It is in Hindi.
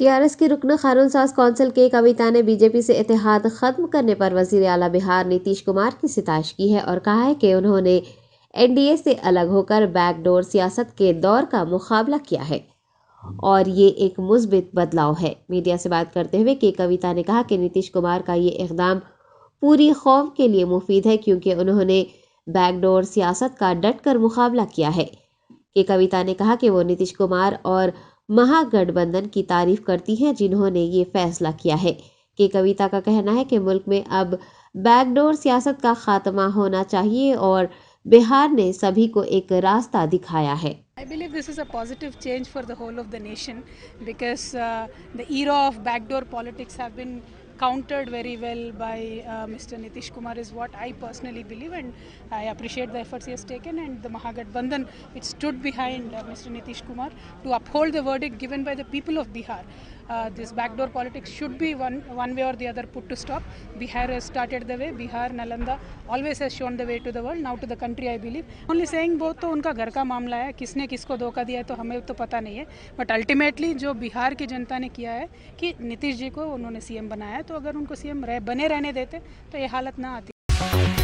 टीआरएस की रुकन खारूनसाज कौंसिल के कविता ने बीजेपी से इत्तेहाद खत्म करने पर वजीर आला बिहार नीतीश कुमार की सितारिश की है और कहा है कि उन्होंने एनडीए से अलग होकर बैकडोर सियासत के दौर का मुकाबला किया है और ये एक मुस्बित बदलाव है। मीडिया से बात करते हुए के कविता ने कहा कि नीतीश कुमार का ये इकदाम पूरी कौम के लिए मुफीद है क्योंकि उन्होंने बैकडोर सियासत का डटकर मुकाबला किया है। के कविता ने कहा कि वो नीतीश कुमार और महागठबंधन की तारीफ करती हैं जिन्होंने ये फैसला किया है। के कविता का कहना है कि मुल्क में अब बैकडोर सियासत का खात्मा होना चाहिए और बिहार ने सभी को एक रास्ता दिखाया है। I believe this is a positive change for the whole of the nation because the era of backdoor politics have been countered very well by Mr. Nitish Kumar is what I personally believe, and I appreciate the efforts he has taken, and the Mahagathbandhan it stood behind Mr. Nitish Kumar to uphold the verdict given by the people of Bihar. This backdoor politics should be one way or the other put to stop. Bihar has started the way. Bihar, Nalanda always has shown the way to the world. Now to the country, I believe. Only saying वो तो उनका घर का मामला है, किसने किसको धोखा दिया है तो हमें तो पता नहीं है, बट अल्टीमेटली जो बिहार की जनता ने किया है कि नीतीश जी को उन्होंने सीएम बनाया है, तो अगर उनको सीएम बने रहने देते तो ये हालत ना आती।